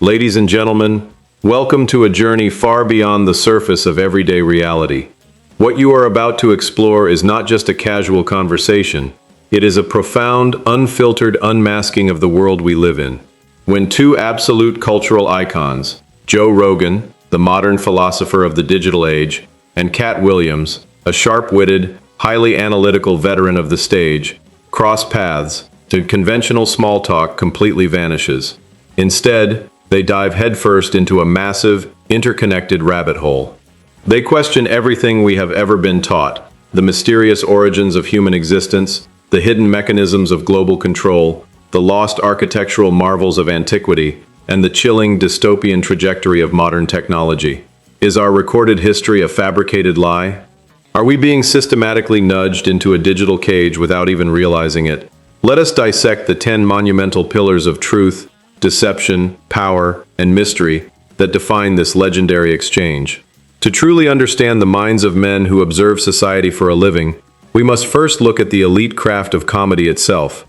Ladies and gentlemen, welcome to a journey far beyond the surface of everyday reality. What you are about to explore is not just a casual conversation, it is a profound, unfiltered unmasking of the world we live in. When two absolute cultural icons, Joe Rogan, the modern philosopher of the digital age, and Katt Williams, a sharp-witted, highly analytical veteran of the stage, cross paths, the conventional small talk completely vanishes. Instead, they dive headfirst into a massive, interconnected rabbit hole. They question everything we have ever been taught, the mysterious origins of human existence, the hidden mechanisms of global control, the lost architectural marvels of antiquity, and the chilling dystopian trajectory of modern technology. Is our recorded history a fabricated lie? Are we being systematically nudged into a digital cage without even realizing it? Let us dissect the 10 monumental pillars of truth, deception, power, and mystery that define this legendary exchange. To truly understand the minds of men who observe society for a living, we must first look at the elite craft of comedy itself.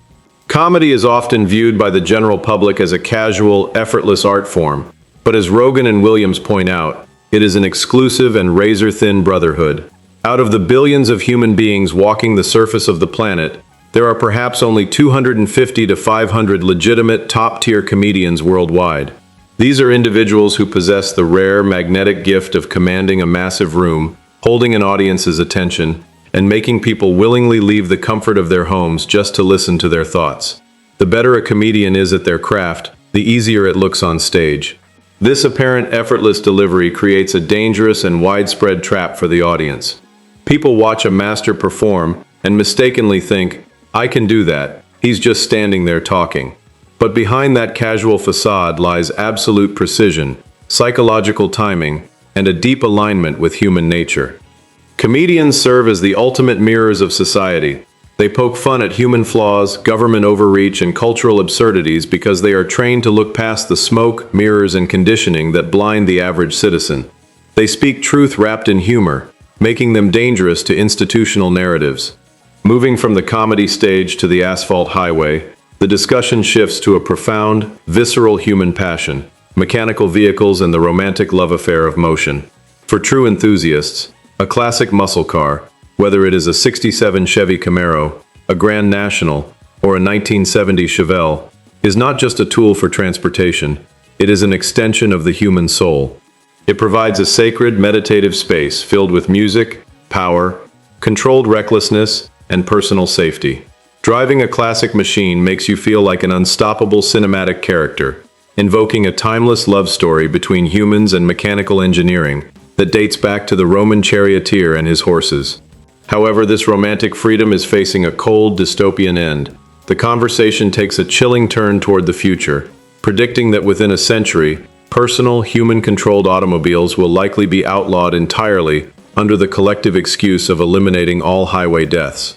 Comedy is often viewed by the general public as a casual, effortless art form, but as Rogan and Williams point out, it is an exclusive and razor-thin brotherhood. Out of the billions of human beings walking the surface of the planet, there are perhaps only 250 to 500 legitimate top-tier comedians worldwide. These are individuals who possess the rare, magnetic gift of commanding a massive room, holding an audience's attention, and making people willingly leave the comfort of their homes just to listen to their thoughts. The better a comedian is at their craft, the easier it looks on stage. This apparent effortless delivery creates a dangerous and widespread trap for the audience. People watch a master perform and mistakenly think, "I can do that, he's just standing there talking." But behind that casual facade lies absolute precision, psychological timing, and a deep alignment with human nature. Comedians serve as the ultimate mirrors of society. They poke fun at human flaws, government overreach, and cultural absurdities because they are trained to look past the smoke, mirrors, and conditioning that blind the average citizen. They speak truth wrapped in humor, making them dangerous to institutional narratives. Moving from the comedy stage to the asphalt highway, the discussion shifts to a profound, visceral human passion, mechanical vehicles, and the romantic love affair of motion. For true enthusiasts, a classic muscle car, whether it is a '67 Chevy Camaro, a Grand National, or a 1970 Chevelle, is not just a tool for transportation, it is an extension of the human soul. It provides a sacred, meditative space filled with music, power, controlled recklessness, and personal safety. Driving a classic machine makes you feel like an unstoppable cinematic character, invoking a timeless love story between humans and mechanical engineering that dates back to the Roman charioteer and his horses. However, this romantic freedom is facing a cold, dystopian end. The conversation takes a chilling turn toward the future, predicting that within a century, personal, human-controlled automobiles will likely be outlawed entirely under the collective excuse of eliminating all highway deaths.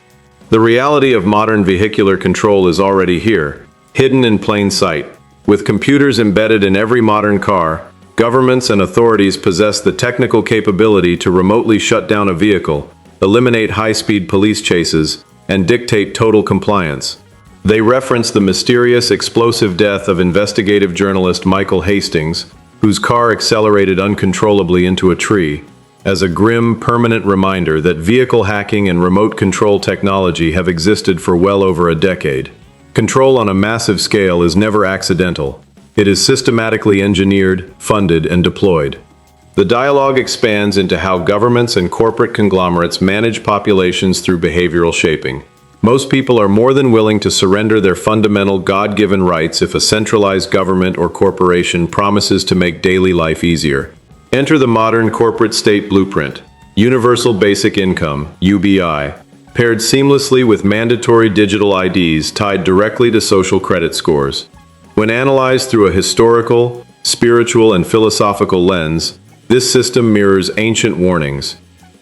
The reality of modern vehicular control is already here, hidden in plain sight. With computers embedded in every modern car, governments and authorities possess the technical capability to remotely shut down a vehicle, eliminate high-speed police chases, and dictate total compliance. They reference the mysterious explosive death of investigative journalist Michael Hastings, whose car accelerated uncontrollably into a tree, as a grim, permanent reminder that vehicle hacking and remote control technology have existed for well over a decade. Control on a massive scale is never accidental. It is systematically engineered, funded, and deployed. The dialogue expands into how governments and corporate conglomerates manage populations through behavioral shaping. Most people are more than willing to surrender their fundamental God-given rights if a centralized government or corporation promises to make daily life easier. Enter the modern corporate state blueprint, Universal Basic Income, UBI, paired seamlessly with mandatory digital IDs tied directly to social credit scores. When analyzed through a historical, spiritual, and philosophical lens, this system mirrors ancient warnings.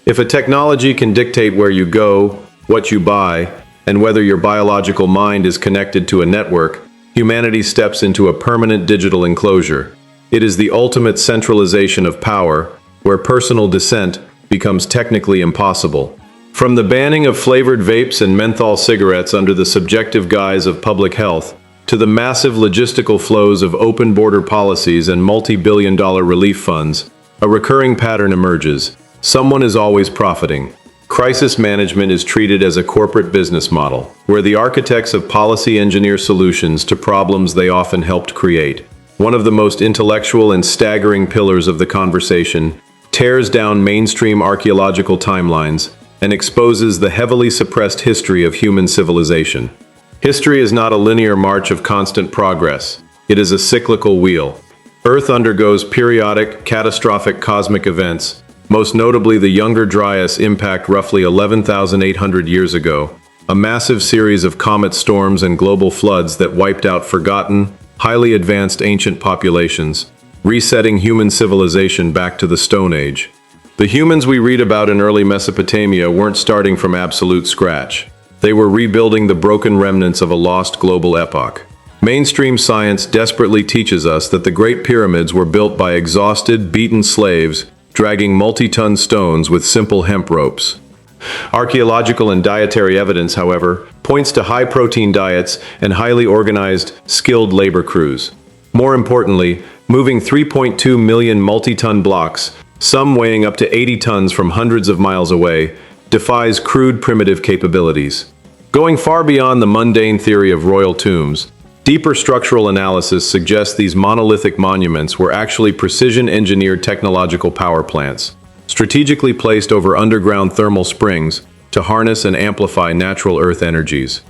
If a technology can dictate where you go, what you buy, and whether your biological mind is connected to a network, humanity steps into a permanent digital enclosure. It is the ultimate centralization of power, where personal dissent becomes technically impossible. From the banning of flavored vapes and menthol cigarettes under the subjective guise of public health, to the massive logistical flows of open border policies and multi-billion-dollar relief funds, a recurring pattern emerges. Someone is always profiting. Crisis management is treated as a corporate business model, where the architects of policy engineer solutions to problems they often helped create. One of the most intellectual and staggering pillars of the conversation tears down mainstream archaeological timelines and exposes the heavily suppressed history of human civilization. History is not a linear march of constant progress. It is a cyclical wheel. Earth undergoes periodic, catastrophic cosmic events, most notably the Younger Dryas impact roughly 11,800 years ago, a massive series of comet storms and global floods that wiped out forgotten, highly advanced ancient populations, resetting human civilization back to the Stone Age. The humans we read about in early Mesopotamia weren't starting from absolute scratch. They were rebuilding the broken remnants of a lost global epoch. Mainstream science desperately teaches us that the Great Pyramids were built by exhausted, beaten slaves dragging multi-ton stones with simple hemp ropes. Archaeological and dietary evidence, however, points to high-protein diets and highly organized, skilled labor crews. More importantly, moving 3.2 million multi-ton blocks, some weighing up to 80 tons from hundreds of miles away, defies crude primitive capabilities. Going far beyond the mundane theory of royal tombs, deeper structural analysis suggests these monolithic monuments were actually precision-engineered technological power plants, strategically placed over underground thermal springs to harness and amplify natural earth energies.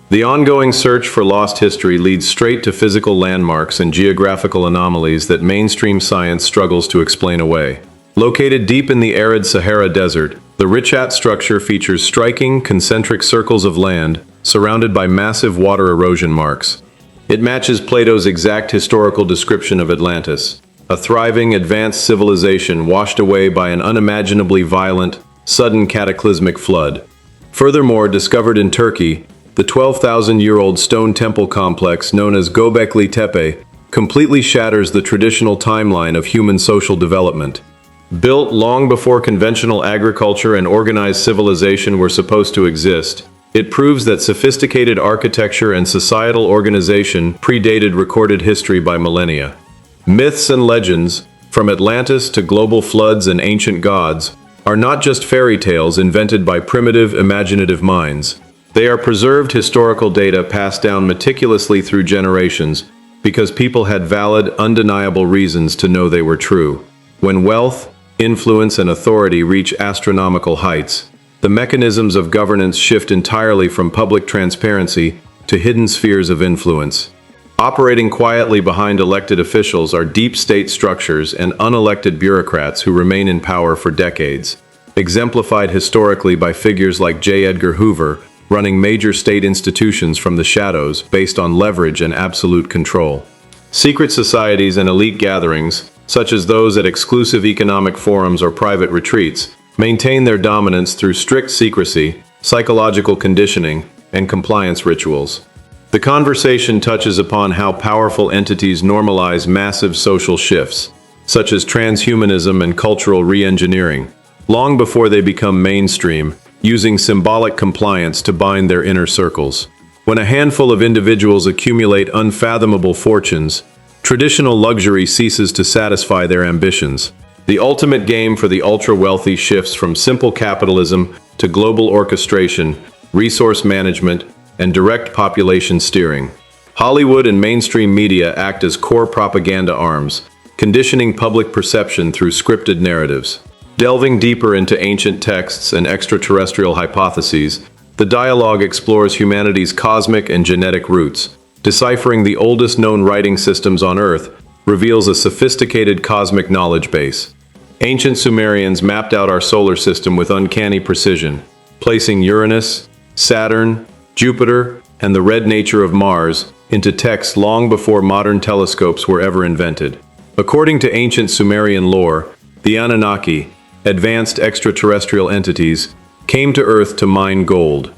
The ongoing search for lost history leads straight to physical landmarks and geographical anomalies that mainstream science struggles to explain away. Located deep in the arid Sahara Desert, the Richat Structure features striking, concentric circles of land surrounded by massive water erosion marks. It matches Plato's exact historical description of Atlantis, a thriving, advanced civilization washed away by an unimaginably violent, sudden cataclysmic flood. Furthermore, discovered in Turkey, the 12,000-year-old stone temple complex known as Göbekli Tepe completely shatters the traditional timeline of human social development. Built long before conventional agriculture and organized civilization were supposed to exist, it proves that sophisticated architecture and societal organization predated recorded history by millennia. Myths and legends, from Atlantis to global floods and ancient gods, are not just fairy tales invented by primitive, imaginative minds. They are preserved historical data passed down meticulously through generations because people had valid, undeniable reasons to know they were true. When wealth, influence, and authority reach astronomical heights, the mechanisms of governance shift entirely from public transparency to hidden spheres of influence. Operating quietly behind elected officials are deep state structures and unelected bureaucrats who remain in power for decades, exemplified historically by figures like J. Edgar Hoover, running major state institutions from the shadows based on leverage and absolute control. Secret societies and elite gatherings, such as those at exclusive economic forums or private retreats, maintain their dominance through strict secrecy, psychological conditioning, and compliance rituals. The conversation touches upon how powerful entities normalize massive social shifts, such as transhumanism and cultural re-engineering, long before they become mainstream, using symbolic compliance to bind their inner circles. When a handful of individuals accumulate unfathomable fortunes, traditional luxury ceases to satisfy their ambitions. The ultimate game for the ultra-wealthy shifts from simple capitalism to global orchestration, resource management, and direct population steering. Hollywood and mainstream media act as core propaganda arms, conditioning public perception through scripted narratives. Delving deeper into ancient texts and extraterrestrial hypotheses, the dialogue explores humanity's cosmic and genetic roots. Deciphering the oldest known writing systems on Earth reveals a sophisticated cosmic knowledge base. Ancient Sumerians mapped out our solar system with uncanny precision, placing Uranus, Saturn, Jupiter, and the red nature of Mars into text long before modern telescopes were ever invented. According to ancient Sumerian lore, the Anunnaki, advanced extraterrestrial entities, came to Earth to mine gold.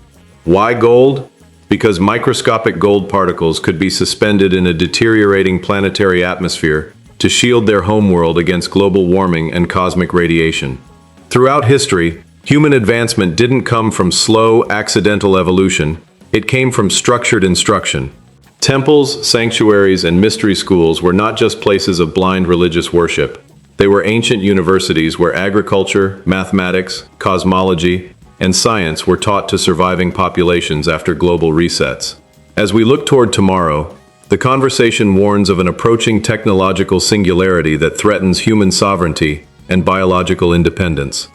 Why gold? Because microscopic gold particles could be suspended in a deteriorating planetary atmosphere to shield their homeworld against global warming and cosmic radiation. Throughout history, human advancement didn't come from slow, accidental evolution. It came from structured instruction. Temples, sanctuaries, and mystery schools were not just places of blind religious worship. They were ancient universities where agriculture, mathematics, cosmology, and science were taught to surviving populations after global resets. As we look toward tomorrow, the conversation warns of an approaching technological singularity that threatens human sovereignty and biological independence.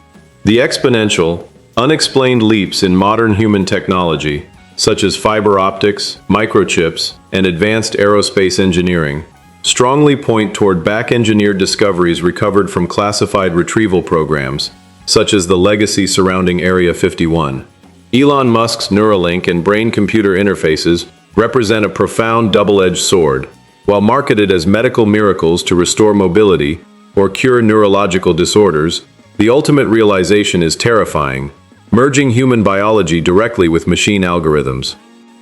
The exponential, unexplained leaps in modern human technology, such as fiber optics, microchips, and advanced aerospace engineering, strongly point toward back-engineered discoveries recovered from classified retrieval programs, such as the legacy surrounding Area 51. Elon Musk's Neuralink and brain-computer interfaces represent a profound double-edged sword. While marketed as medical miracles to restore mobility or cure neurological disorders, the ultimate realization is terrifying, merging human biology directly with machine algorithms.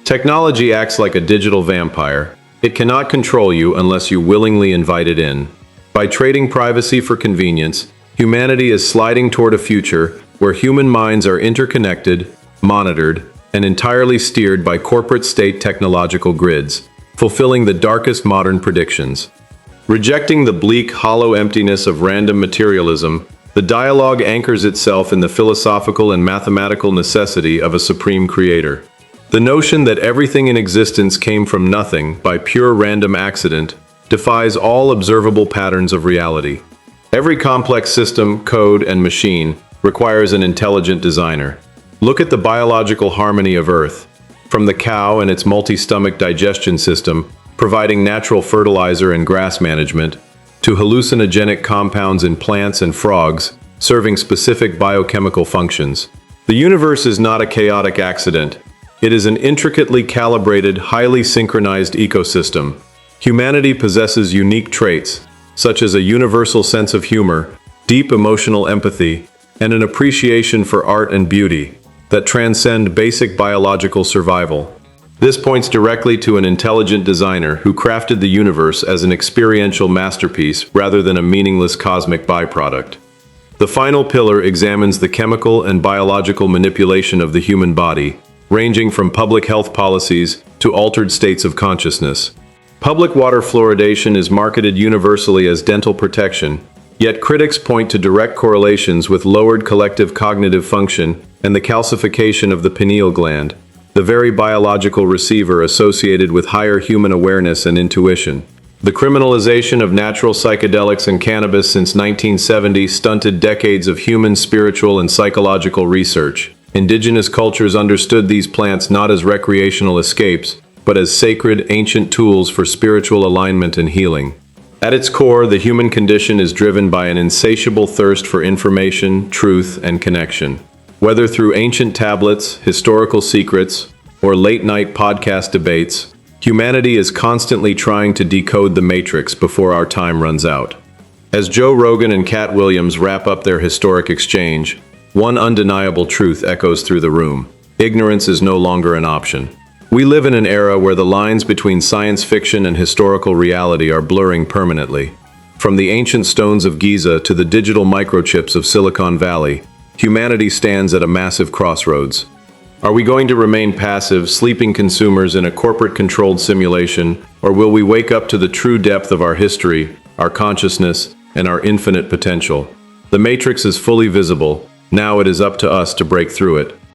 Technology acts like a digital vampire. It cannot control you unless you willingly invite it in. By trading privacy for convenience, humanity is sliding toward a future where human minds are interconnected, monitored, and entirely steered by corporate state technological grids, fulfilling the darkest modern predictions. Rejecting the bleak, hollow emptiness of random materialism, the dialogue anchors itself in the philosophical and mathematical necessity of a supreme creator. The notion that everything in existence came from nothing by pure random accident defies all observable patterns of reality. Every complex system, code, and machine requires an intelligent designer. Look at the biological harmony of Earth, from the cow and its multi-stomach digestion system, providing natural fertilizer and grass management, to hallucinogenic compounds in plants and frogs, serving specific biochemical functions. The universe is not a chaotic accident. It is an intricately calibrated, highly synchronized ecosystem. Humanity possesses unique traits, such as a universal sense of humor, deep emotional empathy, and an appreciation for art and beauty that transcend basic biological survival. This points directly to an intelligent designer who crafted the universe as an experiential masterpiece rather than a meaningless cosmic byproduct. The final pillar examines the chemical and biological manipulation of the human body, ranging from public health policies to altered states of consciousness. Public water fluoridation is marketed universally as dental protection, yet critics point to direct correlations with lowered collective cognitive function and the calcification of the pineal gland, the very biological receiver associated with higher human awareness and intuition. The criminalization of natural psychedelics and cannabis since 1970 stunted decades of human spiritual and psychological research. Indigenous cultures understood these plants not as recreational escapes, but as sacred, ancient tools for spiritual alignment and healing. At its core, the human condition is driven by an insatiable thirst for information, truth, and connection. Whether through ancient tablets, historical secrets, or late-night podcast debates, humanity is constantly trying to decode the matrix before our time runs out. As Joe Rogan and Katt Williams wrap up their historic exchange, one undeniable truth echoes through the room: ignorance is no longer an option. We live in an era where the lines between science fiction and historical reality are blurring permanently. From the ancient stones of Giza to the digital microchips of Silicon Valley, humanity stands at a massive crossroads. Are we going to remain passive, sleeping consumers in a corporate-controlled simulation, or will we wake up to the true depth of our history, our consciousness, and our infinite potential? The matrix is fully visible. Now it is up to us to break through it.